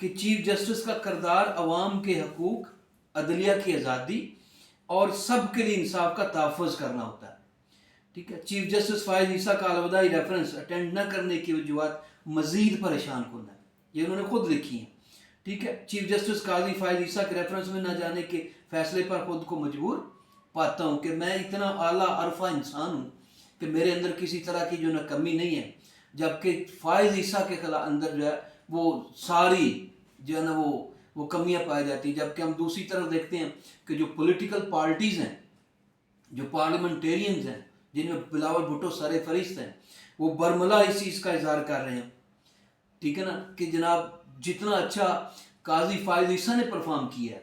کہ chief justice کا کردار عوام کے حقوق، عدلیہ کی آزادی اور سب کے لیے انصاف کا تحفظ کرنا ہوتا ہے. ٹھیک ہے. چیف جسٹس فائز عیسیٰ کا الوداعی ریفرنس اٹینڈ نہ کرنے کی وجوہات مزید پریشان کن ہے، یہ انہوں نے خود لکھی ہیں. ٹھیک ہے. چیف جسٹس قاضی فائز عیسیٰ کے ریفرنس میں نہ جانے کے فیصلے پر خود کو مجبور پاتا ہوں کہ میں اتنا اعلیٰ عرفہ انسان ہوں کہ میرے اندر کسی طرح کی جو نہ کمی نہیں ہے، جبکہ فائز عیسیٰ کے اندر جو ہے وہ ساری جو ہے نا وہ کمیاں پائی جاتی ہیں. جبکہ ہم دوسری طرف دیکھتے ہیں کہ جو پولیٹیکل پارٹیز ہیں، جو پارلیمنٹیرینز ہیں، جن میں بلاول بھٹو سر فہرست ہیں، وہ برملا اس چیز کا اظہار کر رہے ہیں. ٹھیک ہے نا، کہ جناب جتنا اچھا قاضی فائز عیسیٰ نے پرفارم کیا ہے،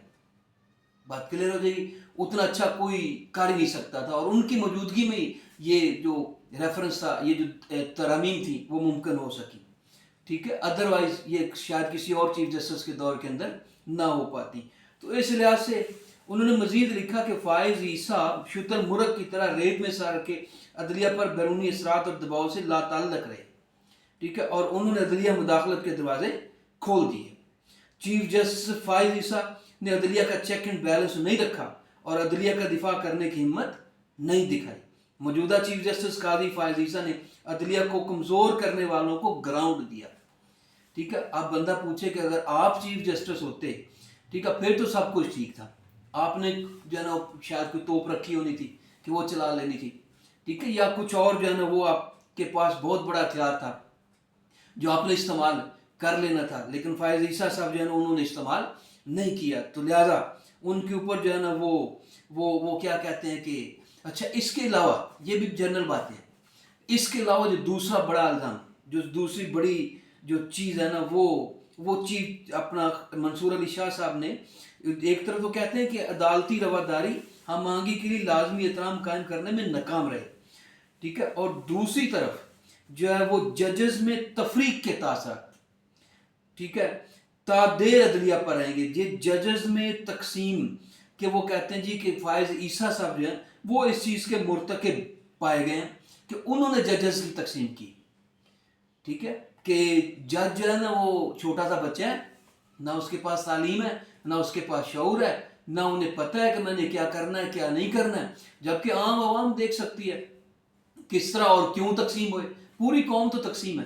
بات کلیئر ہو جائے گی، اتنا اچھا کوئی کر ہی نہیں سکتا تھا، اور ان کی موجودگی میں یہ جو ریفرنس تھا، یہ جو ترامیم تھی وہ ممکن ہو سکی. ٹھیک ہے. ادروائز یہ شاید کسی اور چیف جسٹس کے دور کے اندر نہ ہو پاتی. تو اس لحاظ سے انہوں نے مزید لکھا کہ فائز عیسیٰ شتر مرغ کی طرح ریت میں سار کے عدلیہ پر بیرونی اثرات اور دباؤ سے لا تعلق رہے. ٹھیک ہے. اور انہوں نے عدلیہ مداخلت کے دروازے کھول دیے. چیف جسٹس فائز عیسیٰ نے عدلیہ کا چیک اینڈ بیلنس نہیں رکھا اور عدلیہ کا دفاع کرنے کی ہمت نہیں دکھائی. موجودہ چیف جسٹس قاضی فائز عیسیٰ نے عدلیہ کو کمزور کرنے والوں کو گراؤنڈ دیا. ٹھیک ہے. اب بندہ پوچھے کہ اگر آپ چیف جسٹس ہوتے، ٹھیک ہے، پھر تو سب کچھ ٹھیک تھا، آپ نے جو ہے نا شاید کوئی توپ رکھی ہونی تھی کہ وہ چلا لینی تھی. ٹھیک ہے. یا کچھ اور جو ہے نا وہ آپ کے پاس بہت بڑا ہتھیار تھا جو آپ نے استعمال کر لینا تھا، لیکن فائز عیسیٰ صاحب جو ہے نا انہوں نے استعمال نہیں کیا. تو لہٰذا ان کے اوپر جو ہے نا وہ کیا کہتے ہیں کہ اچھا اس کے علاوہ یہ بھی جنرل باتیں ہیں. اس کے علاوہ جو دوسرا بڑا الزام، جو دوسری بڑی جو چیز ہے نا وہ چیز اپنا منصور علی شاہ صاحب نے ایک طرف تو کہتے ہیں کہ عدالتی رواداری ہم آہنگی کے لیے لازمی احترام قائم کرنے میں ناکام رہے. ٹھیک ہے. اور دوسری طرف جو ہے وہ ججز میں تفریق کے تاثرات، ٹھیک ہے، تادیر عدلیہ پر رہیں گے. یہ ججز میں تقسیم کہ وہ کہتے ہیں جی کہ فائز عیسیٰ صاحب جو ہیں وہ اس چیز کے مرتکب پائے گئے ہیں کہ انہوں نے ججز کی تقسیم کی. ٹھیک ہے. کہ جج جو ہے نا وہ چھوٹا سا بچہ ہے، نہ اس کے پاس تعلیم ہے، نہ اس کے پاس شعور ہے، نہ انہیں پتہ ہے کہ میں نے کیا کرنا ہے کیا نہیں کرنا ہے. جبکہ عام عوام دیکھ سکتی ہے کس طرح اور کیوں تقسیم ہوئے. پوری قوم تو تقسیم ہے.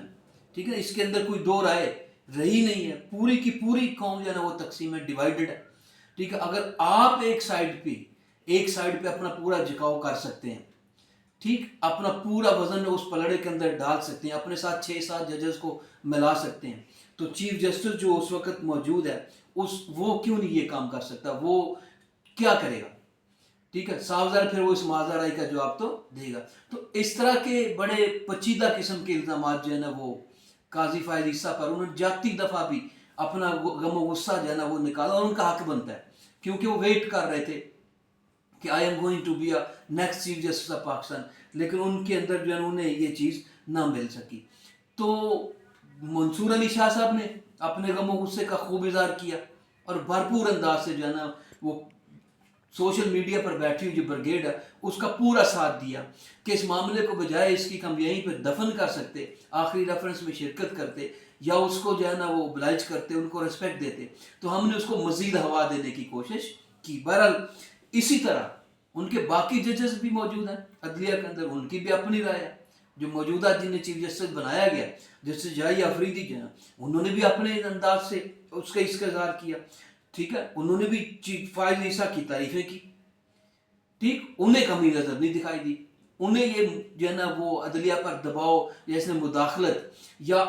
ٹھیک ہے. اس کے اندر کوئی دو رائے رہی نہیں ہے. پوری کی پوری قوم جو ہے نا وہ تقسیم ہے، ڈیوائیڈڈ ہے. ٹھیک ہے. اگر آپ ایک سائڈ پہ اپنا پورا جھکاؤ کر سکتے ہیں، ٹھیک، اپنا پورا وزن اس پلڑے کے اندر ڈال سکتے ہیں، اپنے ساتھ 6-7 ججز کو ملا سکتے ہیں، تو چیف جسٹس جو اس وقت موجود ہے وہ کیوں نہیں یہ کام کر سکتا؟ وہ کیا کرے گا؟ ٹھیک ہے. صاف ظاہر پھر وہ اس ماضرائی کا جواب تو دے گا. تو اس طرح کے بڑے پیچیدہ قسم کے الزامات جو ہے نا وہ قاضی فائز عیسیٰ پر انہوں نے جاتی دفعہ بھی اپنا غم و غصہ جو ہے نا وہ نکالا، اور ان کا حق بنتا ہے کیونکہ وہ ویٹ کر رہے تھے کہ I'm going to be a next chief justice of Pakistan, لیکن ان کے اندر جو ہے انہیں یہ چیز نہ مل سکی. تو منصور علی شاہ صاحب نے اپنے غم و غصے کا خوب اظہار کیا اور بھرپور انداز سے جو ہے نا وہ سوشل میڈیا پر بیٹھی ہوئی جو بریگیڈ ہے اس کا پورا ساتھ دیا کہ اس معاملے کو بجائے اس کی ہم یہیں پہ دفن کر سکتے، آخری ریفرنس میں شرکت کرتے یا اس کو جو ہے نا وہ oblige کرتے، ان کو ریسپیکٹ دیتے، تو ہم نے اس کو مزید ہوا دینے کی کوشش کی. بہرحال اسی طرح ان کے باقی ججز بھی موجود ہیں عدلیہ کے اندر، ان کی بھی اپنی رائے ہے. جو موجودہ جنہیں چیف جسٹس بنایا گیا جیسے جائی آفریدی جو ہیں انہوں نے بھی اپنے انداز سے اس کا اظہار کیا. ٹھیک ہے. انہوں نے بھی فائز عیسیٰ کی تعریفیں کی. ٹھیک. انہیں کمی نظر نہیں دکھائی دی. انہیں یہ جو ہے نا وہ عدلیہ پر دباؤ یا اس نے مداخلت یا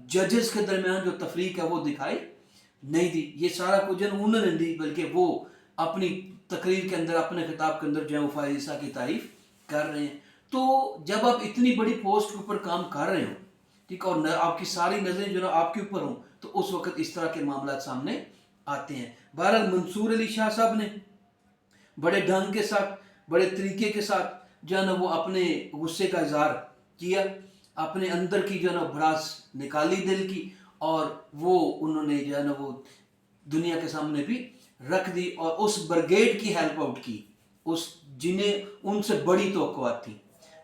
ججز کے درمیان جو تفریق ہے وہ دکھائی نہیں دی. یہ سارا کچھ انہوں نے نہیں دی، بلکہ وہ اپنی تقریر کے اندر، اپنے خطاب کے اندر جو ہے وہ فائز عیسیٰ کی تعریف کر رہے ہیں. تو جب آپ اتنی بڑی پوسٹ کے اوپر کام کر رہے ہوں، ٹھیک، اور آپ کی ساری نظریں جو ہے آپ کے اوپر ہوں، تو اس وقت اس طرح کے معاملات سامنے آتے ہیں. بہرحال منصور علی شاہ صاحب نے بڑے ڈھنگ کے ساتھ، بڑے طریقے کے ساتھ جو ہے نا وہ اپنے غصے کا اظہار کیا، اپنے اندر کی جو ہے نا بھڑاس نکالی دل کی، اور وہ انہوں نے جو ہے نا وہ دنیا کے سامنے بھی رکھ دی، اور اس بریگیڈ کی ہیلپ آؤٹ کی، اس جنہیں ان سے بڑی توقعات تھی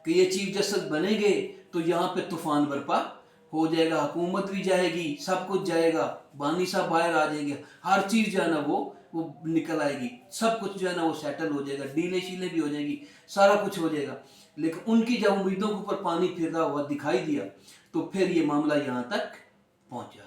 کہ یہ چیف جسٹس بنے گے تو یہاں پہ طوفان برپا ہو جائے گا, حکومت بھی جائے گی, سب کچھ جائے گا, بانی صاحب باہر آ جائیں گے, ہر چیز جو ہے نا وہ نکل آئے گی, سب کچھ جو ہے نا وہ سیٹل ہو جائے گا, ڈیلیں شیلیں بھی ہو جائیں گی, سارا کچھ ہو جائے گا. لیکن ان کی جب امیدوں کے اوپر پانی پھر رہا ہوا دکھائی دیا تو پھر یہ معاملہ یہاں تک پہنچا.